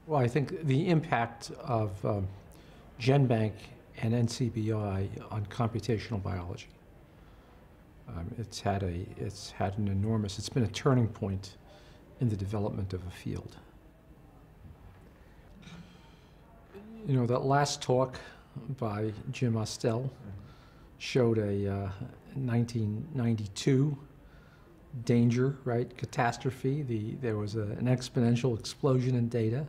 Well, I think the impact of Genbank and NCBI on computational biology. It's been a turning point in the development of a field. You know, that last talk by Jim Ostel showed a 1992 danger, right, catastrophe. There was an exponential explosion in data,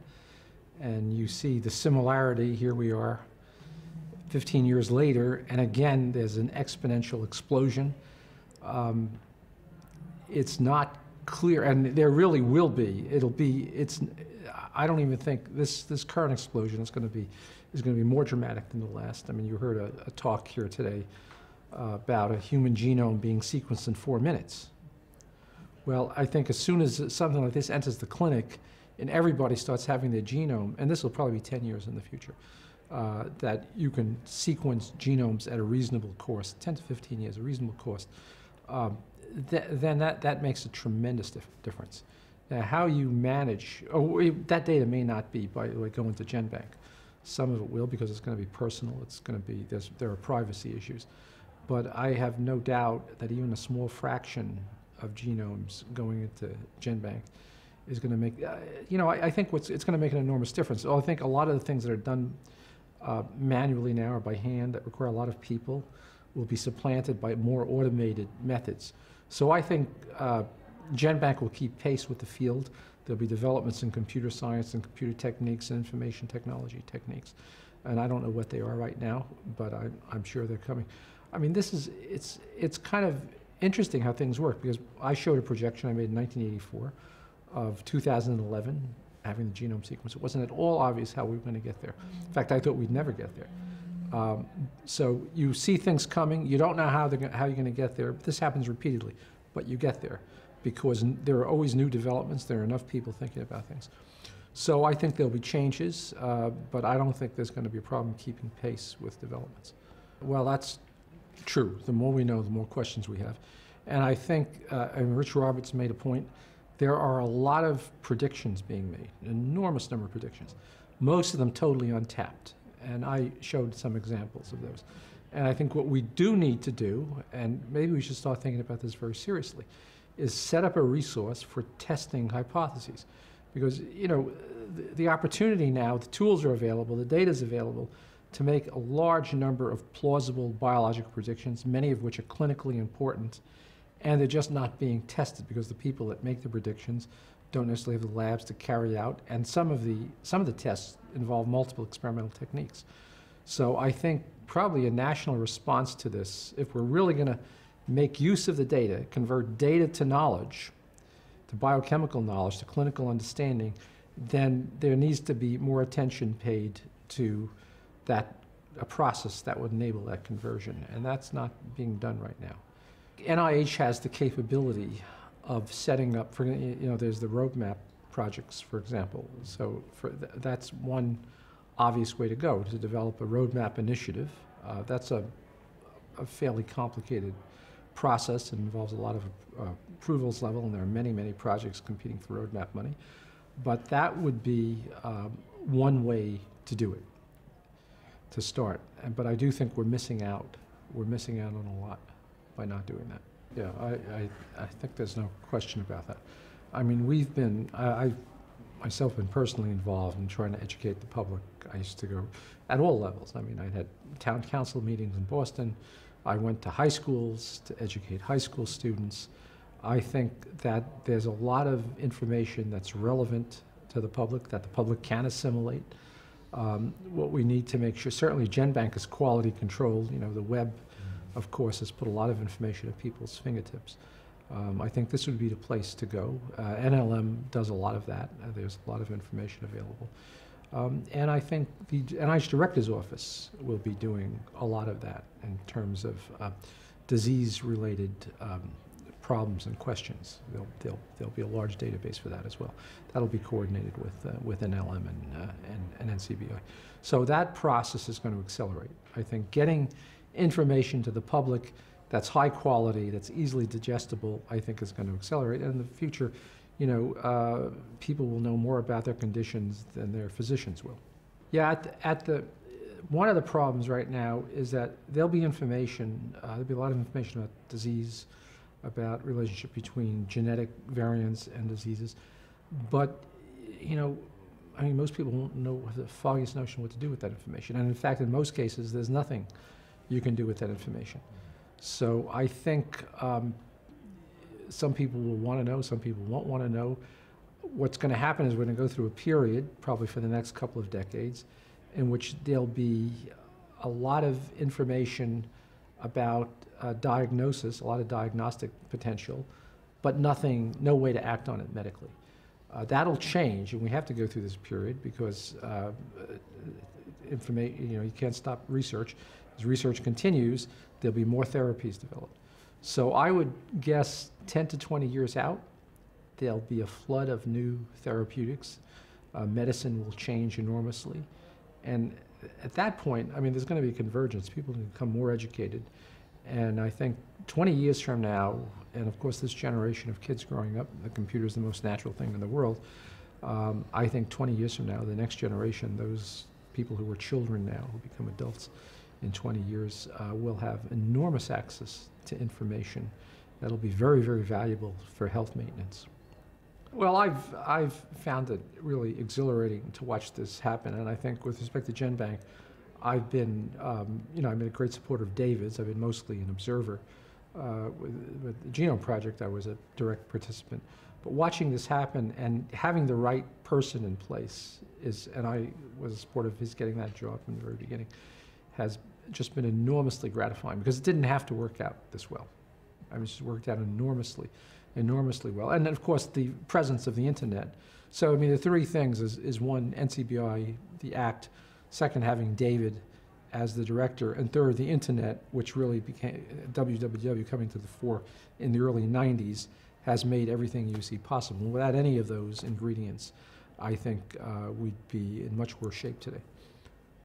and you see the similarity. Here we are 15 years later, and again there's an exponential explosion. It's not clear, and there really will be. I don't even think this current explosion is going to be more dramatic than the last. I mean, you heard a talk here today about a human genome being sequenced in 4 minutes. Well, I think as soon as something like this enters the clinic and everybody starts having their genome, and this will probably be 10 years in the future, that you can sequence genomes at a reasonable cost, 10 to 15 years, a reasonable cost, then that makes a tremendous difference. Now, how you manage, that data may not be by going to Genbank. Some of it will, because it's going to be personal. It's going to be, there are privacy issues. But I have no doubt that even a small fraction of genomes going into Genbank is going to make, I think it's going to make an enormous difference. I think a lot of the things that are done manually now or by hand that require a lot of people will be supplanted by more automated methods. So I think Genbank will keep pace with the field. There'll be developments in computer science and computer techniques and information technology techniques. And I don't know what they are right now, but I'm sure they're coming. I mean, it's kind of interesting how things work, because I showed a projection I made in 1984 of 2011 having the genome sequence. It wasn't at all obvious how we were going to get there. In fact, I thought we'd never get there. So you see things coming. You don't know how you're going to get there. This happens repeatedly, but you get there because there are always new developments. There are enough people thinking about things. So I think there'll be changes, but I don't think there's going to be a problem keeping pace with developments. Well, that's true. The more we know, the more questions we have. And I think, and Rich Roberts made a point, there are a lot of predictions being made, an enormous number of predictions, most of them totally untapped. And I showed some examples of those. And I think what we do need to do, and maybe we should start thinking about this very seriously, is set up a resource for testing hypotheses. Because, the opportunity now, the tools are available, the data is available to make a large number of plausible biological predictions, many of which are clinically important, and they're just not being tested because the people that make the predictions don't necessarily have the labs to carry out, and some of the tests involve multiple experimental techniques. So I think probably a national response to this, if we're really going to make use of the data, convert data to knowledge, to biochemical knowledge, to clinical understanding, then there needs to be more attention paid to a process that would enable that conversion, and that's not being done right now. NIH has the capability of setting up, there's the roadmap projects, for example. So that's one obvious way to go, to develop a roadmap initiative. That's a fairly complicated process. It involves a lot of approvals level, and there are many, many projects competing for roadmap money. But that would be one way to do it, to start. But I do think we're missing out. We're missing out on a lot by not doing that. Yeah, I think there's no question about that. I mean, I myself been personally involved in trying to educate the public. I used to go at all levels. I mean, I had town council meetings in Boston. I went to high schools to educate high school students. I think that there's a lot of information that's relevant to the public, that the public can assimilate. What we need to make sure, certainly Genbank is quality controlled. The web, of course, has put a lot of information at people's fingertips. I think this would be the place to go. NLM does a lot of that. There's a lot of information available. And I think the NIH Director's Office will be doing a lot of that in terms of disease-related problems and questions. There'll be a large database for that as well. That'll be coordinated with NLM and NCBI. So that process is going to accelerate. I think getting information to the public that's high quality, that's easily digestible, I think is going to accelerate. And in the future, people will know more about their conditions than their physicians will. Yeah, one of the problems right now is that there'll be information, there'll be a lot of information about disease, about relationship between genetic variants and diseases, but, most people won't know the foggiest notion what to do with that information. And in fact, in most cases, there's nothing you can do with that information. So I think some people will want to know, some people won't want to know. What's going to happen is we're going to go through a period, probably for the next couple of decades, in which there'll be a lot of information about diagnosis, a lot of diagnostic potential, but no way to act on it medically. That'll change, and we have to go through this period because you can't stop research. As research continues, there'll be more therapies developed. So I would guess 10 to 20 years out, there'll be a flood of new therapeutics. Medicine will change enormously. And at that point, there's going to be convergence. People can become more educated. And I think 20 years from now, and of course this generation of kids growing up, the computer is the most natural thing in the world. I think 20 years from now, the next generation, those people who are children now, who become adults in 20 years, will have enormous access to information that'll be very, very valuable for health maintenance. Well, I've found it really exhilarating to watch this happen, and I think with respect to Genbank, I've been a great supporter of David's. I've been mostly an observer. With the Genome Project, I was a direct participant. But watching this happen and having the right person in place and I was a supporter of his getting that job from the very beginning, has just been enormously gratifying because it didn't have to work out this well. It just worked out enormously well. And then, of course, the presence of the internet. So, the three things is one, NCBI, the Act, second, having David as the director, and third, the internet, which really became, WWW coming to the fore in the early 90s, has made everything you see possible. And without any of those ingredients, I think we'd be in much worse shape today.